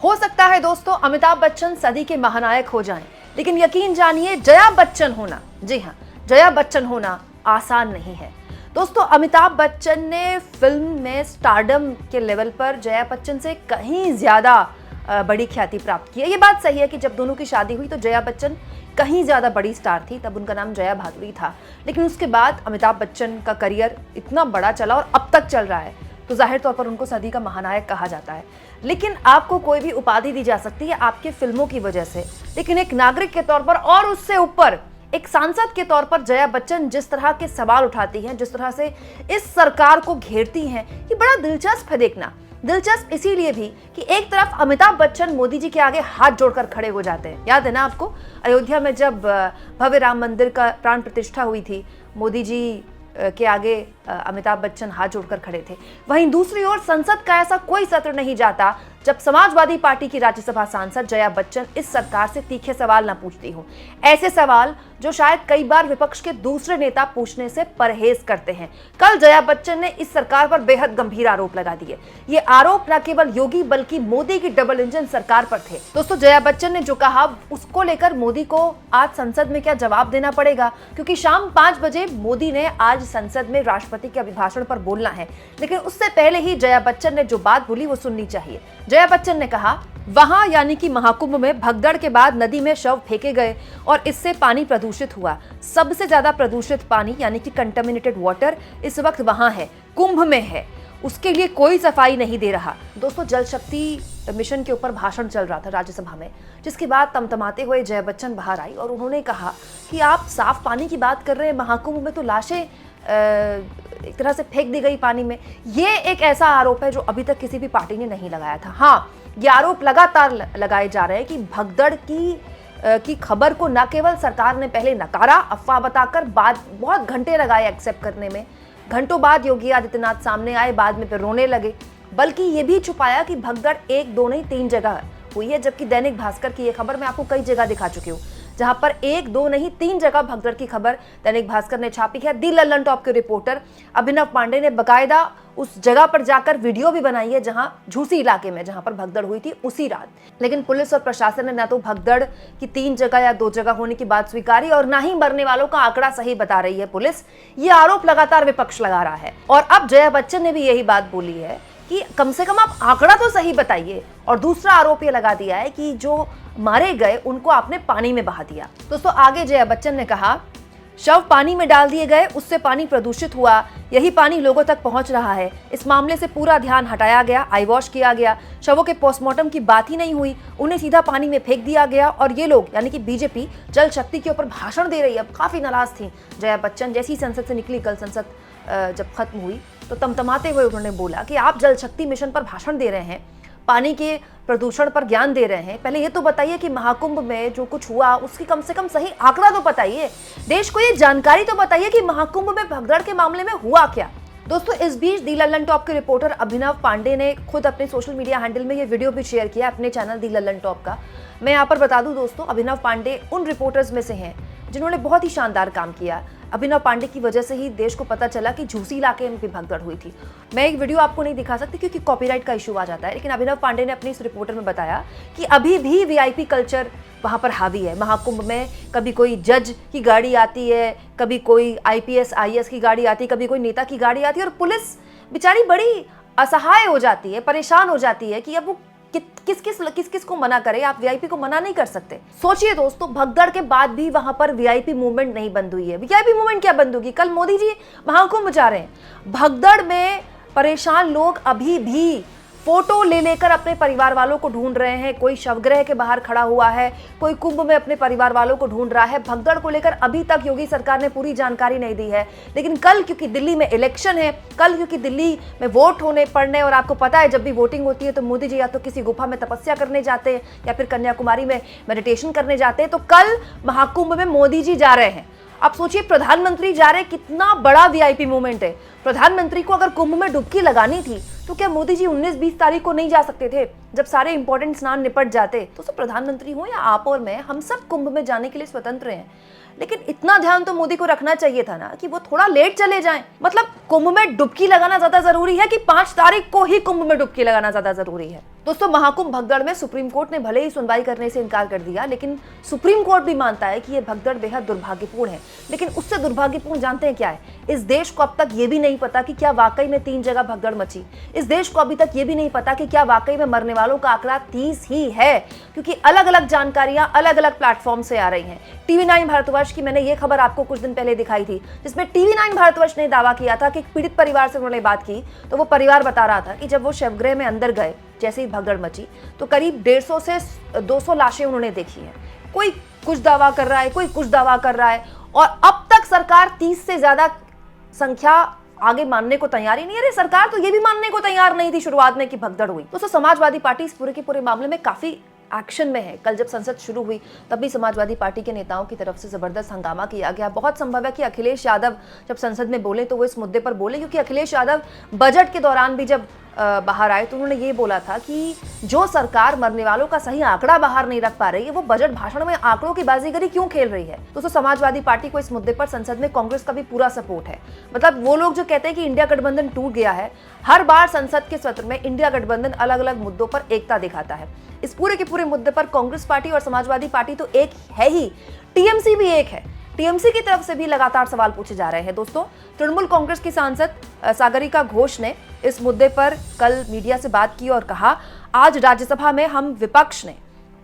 हो सकता है दोस्तों अमिताभ बच्चन सदी के महानायक हो जाएं, लेकिन यकीन जानिए जया बच्चन होना, जी हाँ, जया बच्चन होना आसान नहीं है। दोस्तों अमिताभ बच्चन ने फिल्म में स्टारडम के लेवल पर जया बच्चन से कहीं ज्यादा बड़ी ख्याति प्राप्त की है। ये बात सही है कि जब दोनों की शादी हुई तो जया बच्चन कहीं ज्यादा बड़ी स्टार थी, तब उनका नाम जया भादुरी था। लेकिन उसके बाद अमिताभ बच्चन का करियर इतना बड़ा चला और अब तक चल रहा है, तो जाहिर तौर पर उनको सदी का महानायक कहा जाता है। लेकिन आपको कोई भी उपाधि दी जा सकती है आपके फिल्मों की वजह से, लेकिन एक नागरिक के तौर पर और उससे ऊपर एक सांसद के तौर पर जया बच्चन जिस तरह के सवाल उठाती हैं, जिस तरह से इस सरकार को घेरती हैं, ये बड़ा दिलचस्प है देखना। दिलचस्प इसीलिए भी कि एक तरफ अमिताभ बच्चन मोदी जी के आगे हाथ जोड़कर खड़े हो जाते हैं। याद है ना आपको, अयोध्या में जब भव्य राम मंदिर का प्राण प्रतिष्ठा हुई थी, मोदी जी के आगे अमिताभ बच्चन हाथ जोड़कर खड़े थे। वहीं दूसरी ओर संसद का ऐसा कोई सत्र नहीं जाता जब समाजवादी पार्टी की राज्यसभा सांसद जया बच्चन इस सरकार से तीखे सवाल न पूछती हो, ऐसे सवाल जो शायद कई बार विपक्ष के दूसरे नेता पूछने से परहेज करते हैं। कल जया बच्चन ने इस सरकार पर बेहद गंभीर आरोप लगा दिए। ये आरोप न केवल योगी बल्कि मोदी की डबल इंजन सरकार पर थे। दोस्तों जया बच्चन ने जो कहा उसको लेकर मोदी को आज संसद में क्या जवाब देना पड़ेगा, क्योंकि शाम 5 बजे मोदी ने आज संसद में राष्ट्रपति के अभिभाषण पर बोलना है। लेकिन उससे पहले ही जया बच्चन ने जो बात बोली वो सुननी चाहिए। जया बच्चन ने कहा, वहां यानी कि महाकुंभ में भगदड़ के बाद नदी में शव फेंके गए और इससे पानी प्रदूषित हुआ। सबसे ज्यादा प्रदूषित पानी यानी कि कंटामिनेटेड वाटर इस वक्त वहां है, कुंभ में है, उसके लिए कोई सफाई नहीं दे रहा। दोस्तों जल शक्ति मिशन के ऊपर भाषण चल रहा था राज्यसभा में, जिसके बाद तमतमाते हुए जया बच्चन बाहर आई और उन्होंने कहा कि आप साफ पानी की बात कर रहे हैं, महाकुंभ में तो लाशें एक तरह से फेंक दी गई पानी में। ये एक ऐसा आरोप है जो अभी तक किसी भी पार्टी ने नहीं लगाया था। हाँ, ये आरोप लगातार लगाए जा रहे हैं कि भगदड़ की खबर को न केवल सरकार ने पहले नकारा, अफवाह बताकर, बाद बहुत घंटे लगाए एक्सेप्ट करने में, घंटों बाद योगी आदित्यनाथ सामने आए, बाद में फिर रोने लगे, बल्कि ये भी छुपाया कि भगदड़ 1, 2 नहीं 3 जगह हुई है। जबकि दैनिक भास्कर की ये खबर मैं आपको कई जगह दिखा चुकी हूँ, जहां पर 1, 2 नहीं 3 जगह भगदड़ की खबर दैनिक भास्कर ने छापी है। दी लल्लन टॉप के रिपोर्टर अभिनव पांडे ने बकायदा उस जगह पर जाकर वीडियो भी बनाई है, जहां झूसी इलाके में जहां पर भगदड़ हुई थी उसी रात। लेकिन पुलिस और प्रशासन ने ना तो भगदड़ की 3 जगह या 2 जगह होने की बात स्वीकारी और ना ही मरने वालों का आंकड़ा सही बता रही है पुलिस। ये आरोप लगातार विपक्ष लगा रहा है और अब जया बच्चन ने भी यही बात बोली है कि कम से कम आप आंकड़ा तो सही बताइए। और दूसरा आरोप ये लगा दिया है कि जो मारे गए उनको आपने पानी में बहा दिया। दोस्तों आगे जया बच्चन ने कहा, शव पानी में डाल दिए गए, उससे पानी प्रदूषित हुआ, यही पानी लोगों तक पहुंच रहा है। इस मामले से पूरा ध्यान हटाया गया, आई वॉश किया गया, शवों के पोस्टमार्टम की बात ही नहीं हुई, उन्हें सीधा पानी में फेंक दिया गया। और ये लोग यानी कि बीजेपी जल शक्ति के ऊपर भाषण दे रही है। अब काफी नाराज थी जया बच्चन, जैसी संसद से निकली, कल संसद जब खत्म हुई तो तमतमाते हुए उन्होंने बोला कि आप जल शक्ति मिशन पर भाषण दे रहे हैं, पानी के प्रदूषण पर ज्ञान दे रहे हैं, पहले ये तो बताइए कि महाकुंभ में जो कुछ हुआ उसकी कम से कम सही आंकड़ा तो बताइए, देश को ये जानकारी तो बताइए कि महाकुंभ में भगदड़ के मामले में हुआ क्या। दोस्तों इस बीच दी लल्लन टॉप के रिपोर्टर अभिनव पांडे ने खुद अपने सोशल मीडिया हैंडल में ये वीडियो भी शेयर किया अपने चैनल दी लल्लन टॉप का। मैं यहाँ पर बता दूं दोस्तों, अभिनव पांडे उन रिपोर्टर्स में से हैं जिन्होंने बहुत ही शानदार काम किया। अभिनव पांडे की वजह से ही देश को पता चला कि झूसी इलाके में भी भगदड़ हुई थी। मैं एक वीडियो आपको नहीं दिखा सकती क्योंकि कॉपीराइट का इशू आ जाता है, लेकिन अभिनव पांडे ने अपनी इस रिपोर्टर में बताया कि अभी भी वीआईपी कल्चर वहां पर हावी है। महाकुंभ में कभी कोई जज की गाड़ी आती है, कभी कोई आईपीएस आईएएस की गाड़ी आती है, कभी कोई नेता की गाड़ी आती है और पुलिस बेचारी बड़ी असहाय हो जाती है, परेशान हो जाती है कि अब वो किस किस को मना करे। आप वीआईपी को मना नहीं कर सकते। सोचिए दोस्तों, भगदड़ के बाद भी वहां पर वीआईपी मूवमेंट नहीं बंद हुई है। वीआईपी मूवमेंट क्या बंद होगी? कल मोदी जी महाकुंभ जा रहे हैं, भगदड़ में परेशान लोग अभी भी फोटो ले लेकर अपने परिवार वालों को ढूंढ रहे हैं। कोई शवगृह के बाहर खड़ा हुआ है, कोई कुंभ में अपने परिवार वालों को ढूंढ रहा है। भगदड़ को लेकर अभी तक योगी सरकार ने पूरी जानकारी नहीं दी है। लेकिन कल क्योंकि दिल्ली में इलेक्शन है, कल क्योंकि दिल्ली में वोट होने पड़ने, और आपको पता है जब भी वोटिंग होती है तो मोदी जी या तो किसी गुफा में तपस्या करने जाते हैं या फिर कन्याकुमारी में मेडिटेशन करने जाते हैं। तो कल महाकुंभ में मोदी जी जा रहे हैं। आप सोचिए प्रधानमंत्री जा रहे हैं, कितना बड़ा वीआईपी मूवमेंट है। प्रधानमंत्री को अगर कुंभ में डुबकी लगानी थी तो क्या मोदी जी 19-20 तारीख को नहीं जा सकते थे, जब सारे इंपॉर्टेंट स्नान निपट जाते? तो सब प्रधानमंत्री हो या आप और मैं, हम सब कुंभ में जाने के लिए स्वतंत्र हैं। लेकिन इतना ध्यान तो मोदी को रखना चाहिए था ना कि वो थोड़ा लेट चले जाएं। मतलब कुंभ में डुबकी लगाना ज्यादा जरूरी है कि 5 तारीख को ही कुंभ में डुबकी लगाना ज्यादा जरूरी है? दोस्तों, महाकुंभ भगदड़ में सुप्रीम कोर्ट ने भले ही सुनवाई करने से इनकार कर दिया, लेकिन सुप्रीम कोर्ट भी मानता है कि यह भगदड़ बेहद दुर्भाग्यपूर्ण है। लेकिन उससे दुर्भाग्यपूर्ण जानते हैं क्या है? इस देश को अब तक ये भी नहीं पता कि क्या वाकई में 3 जगह भगदड़ मची। इस देश को अभी तक ये भी नहीं पता कि क्या वाकई में मरने वालों का आंकड़ा 30 ही है, क्योंकि अलग अलग जानकारियां अलग अलग प्लेटफॉर्म से आ रही हैं। टीवी 9 भारतवर्ष की मैंने ये खबर आपको कुछ दिन पहले दिखाई थी, जिसमें टीवी 9 भारतवर्ष ने दावा किया था कि एक पीड़ित परिवार से उन्होंने बात की, तो वो परिवार बता रहा था कि जब वो शवगृह में अंदर गए, जैसे ही भगदड़ मची, तो करीब 150 से 200 लाशें उन्होंने देखी हैं। कोई कुछ दावा कर रहा है, कोई कुछ दावा कर रहा है, और अब तक सरकार 30 से ज्यादा संख्या आगे मानने को तैयार ही नहीं है। अरे सरकार तो ये भी मानने को तैयार नहीं थी शुरुआत में कि भगदड़ हुई। दोस्तों, समाजवादी पार्टी इस पूरे के पूरे मामले में काफी एक्शन में है। कल जब संसद शुरू हुई तब भी समाजवादी पार्टी के नेताओं की तरफ से जबरदस्त हंगामा किया गया। बहुत संभव है कि अखिलेश यादव जब संसद में बोले तो वो इस मुद्दे पर बोले, क्योंकि अखिलेश यादव बजट के दौरान भी जब बाहर आए तो उन्होंने ये बोला था कि जो सरकार मरने वालों का सही आंकड़ा बाहर नहीं रख पा रही है, वो बजट भाषण में आंकड़ों की बाजीगरी क्यों खेल रही है। दोस्तों, समाजवादी पार्टी को इस मुद्दे पर संसद में कांग्रेस का भी पूरा सपोर्ट है। मतलब वो लोग जो कहते हैं कि इंडिया गठबंधन टूट गया है, हर बार संसद के सत्र में इंडिया गठबंधन अलग अलग मुद्दों पर एकता दिखाता है। इस पूरे के पूरे मुद्दे पर कांग्रेस पार्टी और समाजवादी पार्टी तो एक है ही, टीएमसी भी एक है। टीएमसी की तरफ से भी लगातार सवाल पूछे जा रहे हैं। दोस्तों, तृणमूल कांग्रेस की सांसद सागरिका घोष ने इस मुद्दे पर कल मीडिया से बात की और कहा, आज राज्यसभा में हम विपक्ष ने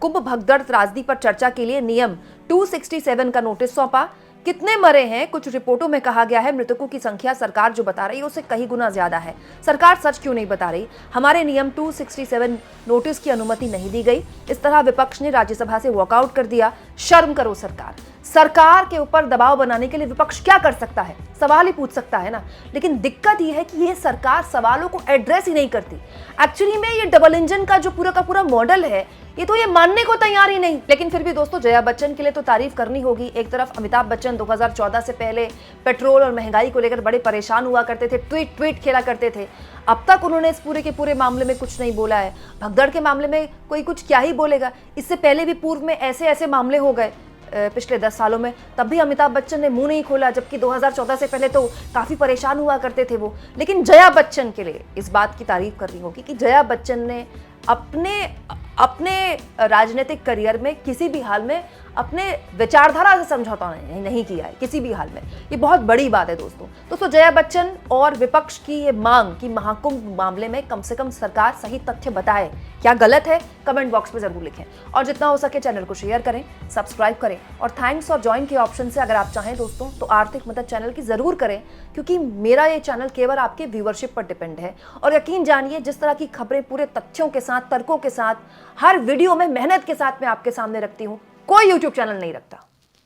कुंभ भगदड़ त्रासदी पर चर्चा के लिए नियम 267 का नोटिस सौंपा। कितने मरे हैं? कुछ रिपोर्टों में कहा गया है मृतकों की संख्या सरकार जो बता रही है उससे कई गुना ज्यादा है। सरकार सच क्यों नहीं बता रही? हमारे नियम 267 नोटिस की अनुमति नहीं दी गई। इस तरह विपक्ष ने राज्यसभा से वॉकआउट कर दिया। शर्म करो सरकार। सरकार के ऊपर दबाव बनाने के लिए विपक्ष क्या कर सकता है? सवाल ही पूछ सकता है ना। लेकिन दिक्कत यह है कि यह सरकार सवालों को एड्रेस ही नहीं करती। एक्चुअली में ये डबल इंजन का जो पूरा का पूरा मॉडल है, ये तो ये मानने को तैयार ही नहीं। लेकिन फिर भी दोस्तों, जया बच्चन के लिए तो तारीफ करनी होगी। एक तरफ अमिताभ बच्चन 2014 से पहले पेट्रोल और महंगाई को लेकर बड़े परेशान हुआ करते थे, ट्वीट खेला करते थे। अब तक उन्होंने इस पूरे के पूरे मामले में कुछ नहीं बोला है। भगदड़ के मामले में कोई कुछ क्या ही बोलेगा। इससे पहले भी पूर्व में ऐसे ऐसे मामले हो गए पिछले 10 सालों में, तब भी अमिताभ बच्चन ने मुंह नहीं खोला, जबकि 2014 से पहले तो काफी परेशान हुआ करते थे वो। लेकिन जया बच्चन के लिए इस बात की तारीफ करनी होगी कि जया बच्चन ने अपने राजनीतिक करियर में किसी भी हाल में अपने विचारधारा से समझौता नहीं किया है, किसी भी हाल में। ये बहुत बड़ी बात है दोस्तों। जया बच्चन और विपक्ष की ये मांग कि महाकुंभ मामले में कम से कम सरकार सही तथ्य बताए, क्या गलत है? कमेंट बॉक्स में जरूर लिखें और जितना हो सके चैनल को शेयर करें, सब्सक्राइब करें और थैंक्स और ज्वाइन के ऑप्शन से अगर आप चाहें दोस्तों तो आर्थिक मदद चैनल की जरूर करें, क्योंकि मेरा ये चैनल केवल आपके व्यूअरशिप पर डिपेंड है। और यकीन जानिए, जिस तरह की खबरें पूरे तथ्यों के साथ, तर्कों के साथ, हर वीडियो में मेहनत के साथ मैं आपके सामने रखती हूँ, कोई यूट्यूब चैनल नहीं रखता।